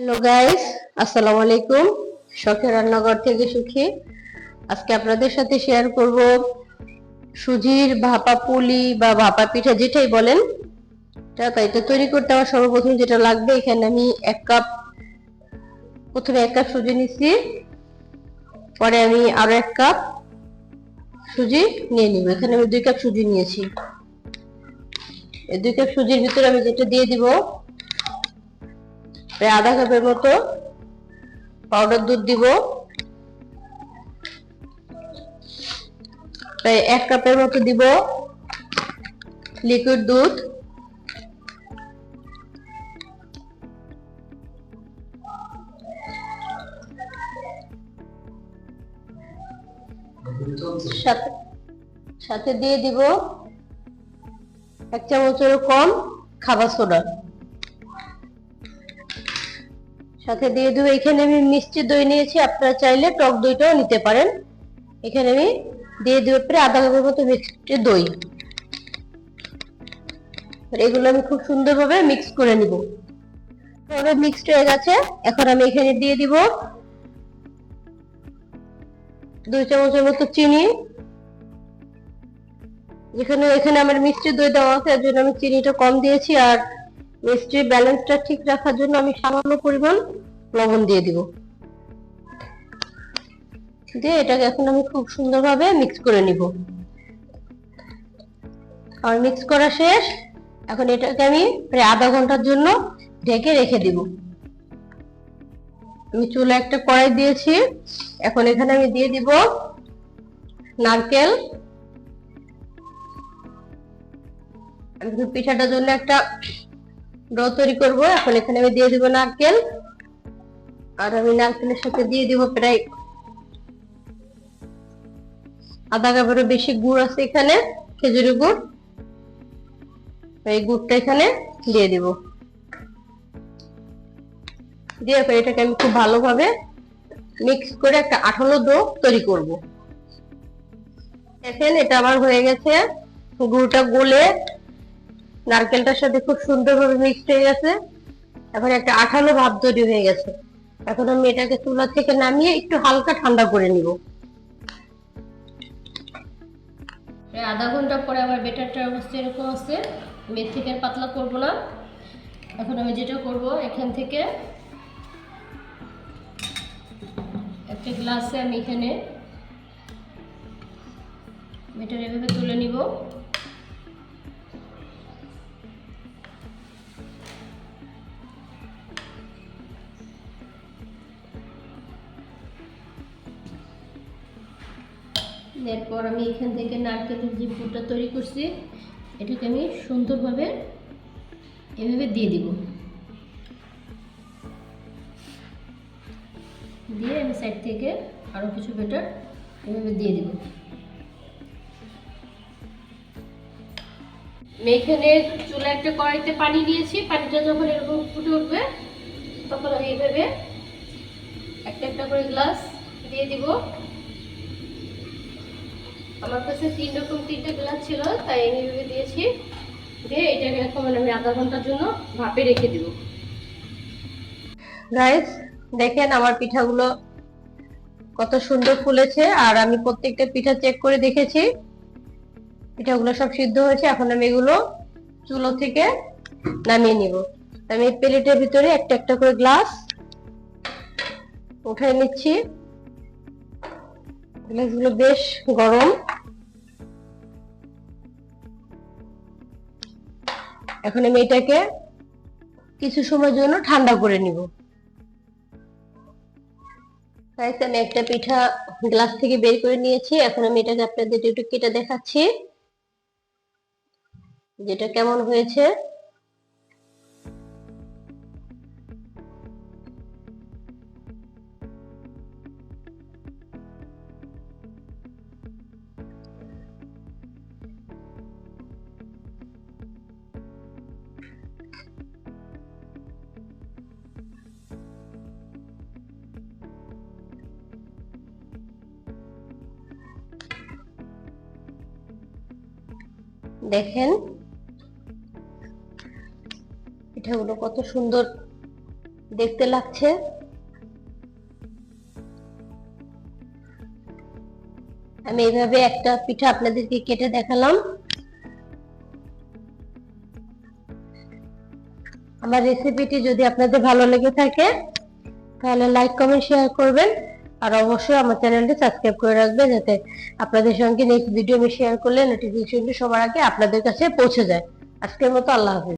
Hello guys, আসসালামু আলাইকুম। শখের রান্নাঘর থেকে সুখী। আজকে আপনাদের সাথে শেয়ার করব সুজির ভাপা পুলি বা ভাপা পিঠা যেটাই বলেন। এটা তৈরি করতে আমার সর্বপ্রথম যেটা লাগবে, এখানে আমি প্রথমে 1 কাপ সুজি নিচ্ছি, পরে আমি আরো 1 কাপ সুজি নিয়ে নিব। এখানে আমি 2 কাপ সুজি নিয়েছি। এই 2 কাপ সুজির ভিতরে আমি যেটা দিয়ে দিব, প্রায় আধা কাপের মতো পাউডার দুধ দিব, প্রায় 1 কাপের মতো দিব লিকুইড দুধ, সাথে দিয়ে দিব 1 চামচেরও কম খাবার সোডা। সাথে দিয়ে দেবো, এখানে আমি মিষ্টি দই নিয়েছি, আপনারা চাইলে টক দইটাও নিতে পারেন। এখানে আমি দিয়ে দেবো প্রায় আধা কাপের মতো মিষ্টি দই। এগুলো আমি খুব সুন্দরভাবে মিক্স করে নিব। মিক্সড হয়ে গেছে, এখন আমি এখানে দিয়ে দিব 2 চামচের মতো চিনি। এখানে আমার মিষ্টি দই দেওয়া আছে, এর জন্য আমি চিনিটা কম দিয়েছি, আর মিষ্টির ব্যালেন্সটা ঠিক রাখার জন্য আমি সামান্য পরিমাণ লবণ দিয়ে দিব। দিয়ে এটাকে এখন আমি খুব সুন্দরভাবে মিক্স করে নিব। আর মিক্স করা শেষ। এখন এটাকে আমি প্রায় আধা ঘন্টার জন্য ঢেকে রেখে দিব। আমি চুলা একটা কড়াই দিয়েছি, এখন এখানে আমি দিয়ে দিব নারকেল। আমি পিঠাটার জন্য একটা ডো তৈরি করব। এখন এখানে আমি দিয়ে দিব নারকেল, আর আমি নারকেলের সাথে দিয়ে দিব প্রায় আধা কাপেরও বেশি গুড় আছে এখানে, খেজুরি গুড়। এই গুড়টা এখানে দিয়ে দিব। দিয়ে এটাকে আমি খুব ভালোভাবে মিক্স করে একটা আঠালো ডো তৈরি করব। দেখেন এটা আমার হয়ে গেছে, গুড়টা গলে নারকেলটার সাথে খুব সুন্দরভাবে মিক্সড হয়ে গেছে। এখন একটা আঠালো ভাব তৈরি হয়ে গেছে। এখন আমি এটাকে চুলা থেকে নামিয়ে একটু হালকা ঠান্ডা করে নিব। আধা ঘন্টা পরে আমার বেটারটার অবস্থা এরকম আছে। আমি এর থেকে পাতলা করব না। এখন আমি যেটা করব, এখান থেকে একটা গ্লাসে আমি এখানে বেটার এভাবে তুলে নিব। এরপর আমি এখান থেকে নারকেলের যে পুরটা তৈরি করছি, এটাকে আমি সুন্দরভাবে এভাবে দিয়ে দিব। দিয়ে আমি সাইড থেকে আরো কিছু বেটার এভাবে দিয়ে দিব। আমি এখানে চুলা একটা কড়াইতে পানি দিয়েছি, পানিটা যখন এরকম ফুটে উঠবে তখন আমি এইভাবে একটা একটা করে গ্লাস দিয়ে দিব। আমার কাছে 3টা গ্লাস ছিল, তাই আমি এভাবে দিয়েছি। দিয়ে এটাকে এখন আমি আধা ঘন্টার জন্য ভাপে রেখে দিব। গাইস, দেখেন আমার পিঠাগুলো কত সুন্দর ফুলেছে, আর আমি প্রত্যেকটা পিঠা চেক করে দেখেছি, পিঠাগুলো সব সিদ্ধ হয়েছে। এখন আমি এগুলো চুলো থেকে নামিয়ে নিব। আমি প্লেটের ভিতরে একটা একটা করে গ্লাস উঠাই নিচ্ছি। গ্লাসগুলো বেশ গরম। এখন আমি এটাকে কিছু সময়ের জন্য ঠান্ডা করে নিব। আমি একটা পিঠা গ্লাস থেকে বের করে নিয়েছি। এখন আমি এটাকে আপনাদের একটু কেটে দেখাচ্ছি যেটা কেমন হয়েছে। দেখেন পিঠাগুলো কত সুন্দর দেখতে লাগছে। আমি এইভাবে একটা পিঠা আপনাদেরকে কেটে দেখালাম। আমার রেসিপিটি যদি আপনাদের ভালো লেগে থাকে তাহলে লাইক কমেন্ট শেয়ার করবেন, আর অবশ্যই আমার চ্যানেলটি সাবস্ক্রাইব করে রাখবেন, যাতে আপনাদের সঙ্গে নেক্সট ভিডিও আমি শেয়ার করলে নোটিফিকেশনটি সবার আগে আপনাদের কাছে পৌঁছে যায়। আজকের মতো আল্লাহ হাফেজ।